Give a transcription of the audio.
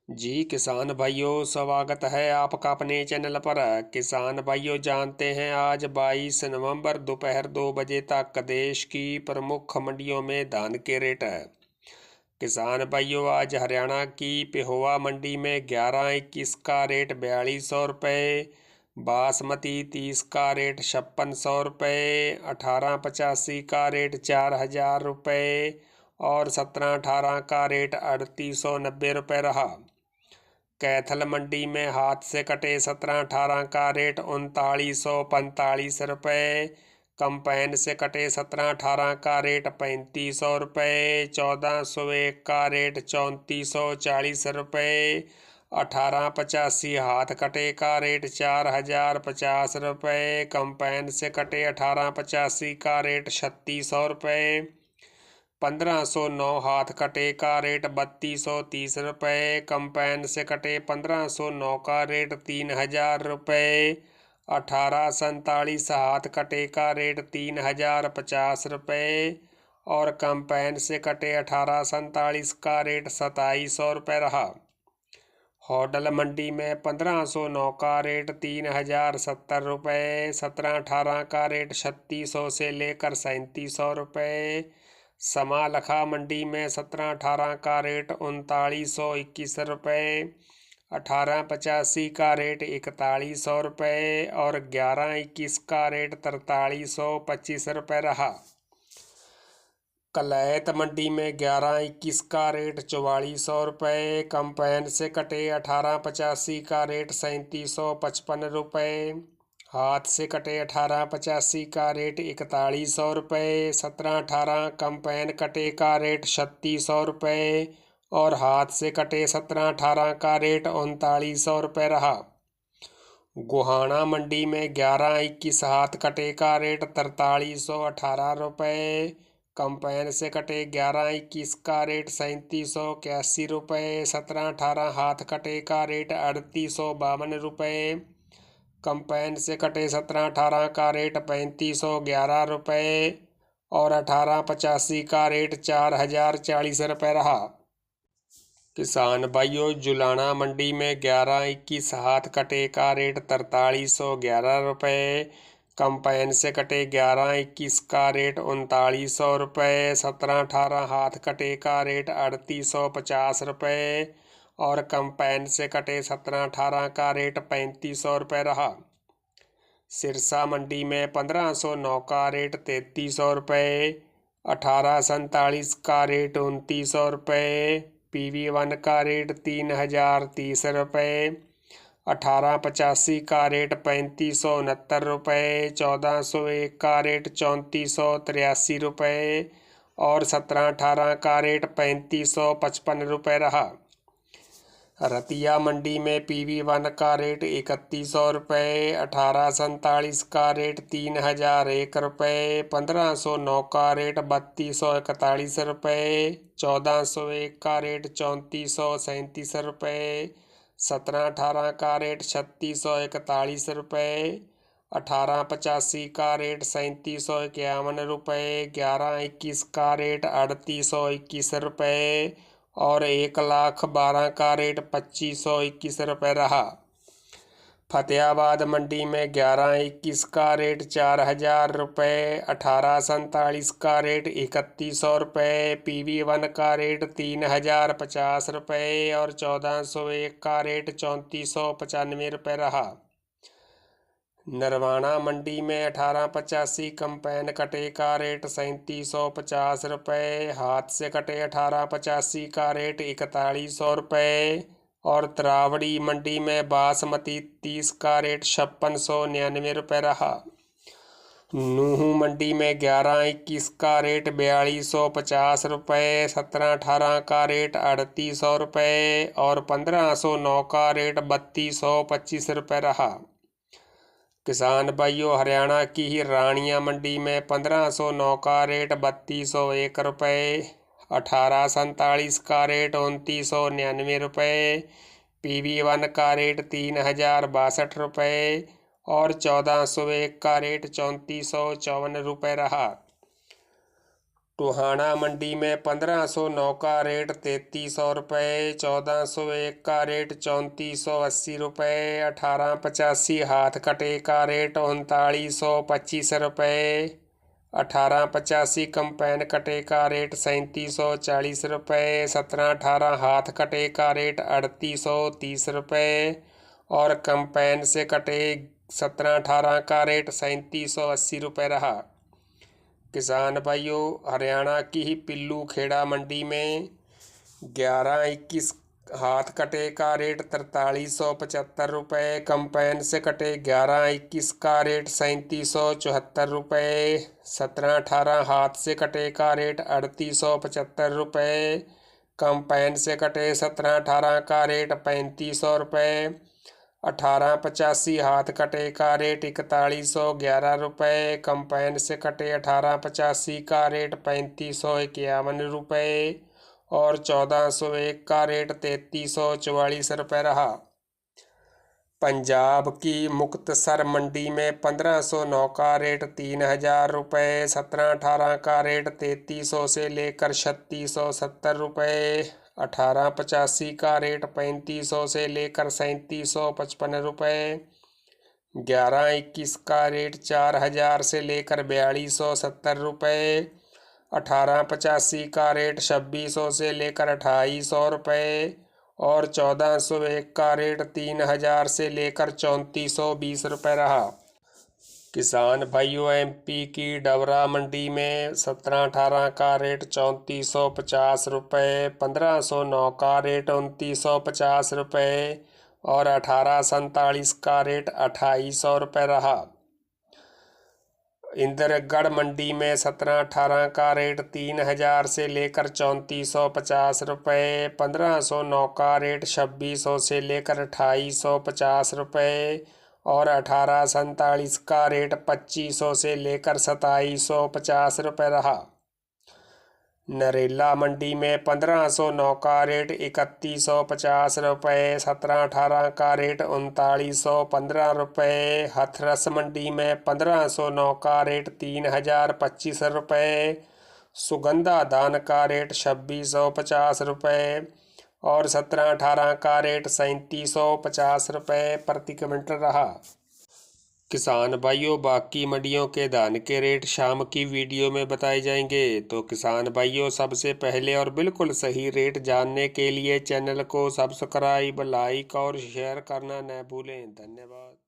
जी किसान भाइयों, स्वागत है आपका अपने चैनल पर। किसान भाइयों, जानते हैं आज 22 नवंबर दोपहर 2 बजे तक देश की प्रमुख मंडियों में धान के रेट है। किसान भाइयों, आज हरियाणा की पेहोवा मंडी में 1121 का रेट 4200 रुपये, बासमती 30 का रेट 5600 रुपये, 1885 का रेट 4000 रुपये और 1718 का रेट 3890 रुपये रहा। कैथल मंडी में हाथ से कटे 1718 का रेट 3945 रुपये, कंपाइन से कटे 1718 का रेट 3500 रुपये, 1401 का रेट 3440 रुपये, 1885 हाथ कटे का रेट 4050 रुपये, कंपाइन से कटे 1885 का रेट 3600 रुपये, 1509 हाथ कटे का रेट 3230 रुपये, कंपाइन से कटे 1509 का रेट 3000 रुपये, 1847 हाथ कटे का रेट 3050 रुपये और कंपाइन से कटे 1847 का रेट 2700 रुपये रहा। होडल मंडी में 1509 का रेट 3070 रुपये, 1718 का रेट 3600 से लेकर 3700 रुपये। समालखा मंडी में 1718 का रेट 3921 रुपये, 1885 का रेट 4100 रुपये और 1121 का रेट 4325 रुपये रहा। कलैत मंडी में 1121 का रेट 4400 रुपये, कंपाइन से कटे 1885 का रेट 3755 रुपये, हाथ से कटे 1885 का रेट 4100 रुपये, 1718 कंपाइन कटे का रेट 3600 रुपये और हाथ से कटे 1718 का रेट 3900 रुपये रहा। गोहाना मंडी में 1121 हाथ कटे का रेट 4318 रुपये, कंपाइन से कटे 1121 का रेट 3781 रुपये, 1718 हाथ कटे का रेट 3852 रुपये, कंपाइन से कटे 1718 का रेट 3511 रुपये और 1885 का रेट 4040 रुपये रहा। किसान भाइयों, जुलाना मंडी में 1121 हाथ कटे का रेट 4311 रुपये, कंपाइन से कटे 1121 का रेट 3900 रुपये, 1718 हाथ कटे का रेट 3850 रुपये और कंपाइन से कटे 1718 का रेट 3500 रुपये रहा। सिरसा मंडी में 1509 का रेट 3300 रुपये, 1847 का रेट 2900 रुपये, PV1 का रेट 3030 रुपये, 1885 का रेट 3569 रुपये, 1401 का रेट 3483 रुपये और 1718 का रेट 3555 रुपये रहा। रतिया मंडी में PV1 का रेट 3100 रुपये, 1847 का रेट 3001 रुपये, 1509 का रेट 3241 रुपये, 1401 का रेट 3437 रुपये, 1718 का रेट 3641 रुपये, 1885 का रेट 3751 रुपये, 1121 का रेट 3821 रुपये और 1,12,000 का रेट 2521 रुपये रहा। फतेहाबाद मंडी में 1121 का रेट 4000 रुपये, 1847 का रेट 3100 रुपये, PV1 का रेट 3050 रुपये और 1401 का रेट 3495 रुपये रहा। नरवाना मंडी में 1885 कंपाइन कटे का रेट 3750 रुपये, हाथ से कटे 1885 का रेट 4100 रुपये और तरावड़ी मंडी में बासमती 30 का रेट 5699 रुपये रहा। नूहू मंडी में 1121 का रेट 4250 रुपये, 1718 का रेट 3800 रुपये और 1509 का रेट 3225 रुपये रहा। किसान भाइयों, हरियाणा की ही रानिया मंडी में 1509 का रेट 3201 रुपये, 1847 का रेट 2999 रुपये, PV1 का रेट 3062 रुपये और 1401 का रेट 3454 रुपये रहा। टोहाना मंडी में 1509 का रेट 3300 रुपये, 1401 का रेट 3480 रुपये, 1885 हाथ कटे का रेट 3925 रुपये, 1885 कम्पैन कटे का रेट 3740 रुपये, 1718 हाथ कटे का रेट 3830 रुपये और कम्पैन से कटे 1718 का रेट 3780 रुपये रहा। किसान भाइयों, हरियाणा की ही पिल्लू खेड़ा मंडी में 1121 हाथ कटे का रेट 4375 रुपये, कम्पैन से कटे 1121 का रेट 3774 रुपये, 1718 हाथ से कटे का रेट 3875 रुपये, कम्पैन से कटे 1718 का रेट 3500 रुपये, 1885 हाथ कटे का रेट 4111 रुपये, कम्पैन से कटे 1885 का रेट 3551 रुपये और 1401 का रेट 3344 रुपये रहा। पंजाब की मुक्तसर मंडी में 1509 का रेट 3000 रुपये, 1718 का रेट 3300 से लेकर 3670 रुपये, 1885 का रेट 3500 से लेकर 3755 रुपये, 1121 का रेट 4000 से लेकर 4270 रुपये, 1885 का रेट 2600 से लेकर 2800 रुपये और 1401 का रेट 3000 से लेकर 3420 रुपये रहा। किसान भाइयों, एमपी की डबरा मंडी में 1718 का रेट 3450 रुपये, 1509 का रेट 2950 रुपये और 1847 का रेट 2800 रुपये रहा। इंदरगढ़ मंडी में 1718 का रेट 3000 से लेकर 3450 रुपये, 1509 का रेट 2600 से लेकर 2850 रुपये और 1847 का रेट 2500 से लेकर 2750 रुपये रहा। नरेला मंडी में 1509 का रेट 3150 रुपये, 1718 का रेट 3915 रुपये। हथरस मंडी में 1509 का रेट 3025 रुपये, सुगंधा धान का रेट 2650 रुपये और 1718 का रेट 3750 रुपये प्रति क्विंटल रहा। किसान भाइयों, बाकी मंडियों के धान के रेट शाम की वीडियो में बताए जाएंगे। तो किसान भाइयों, सबसे पहले और बिल्कुल सही रेट जानने के लिए चैनल को सब्सक्राइब, लाइक और शेयर करना न भूलें। धन्यवाद।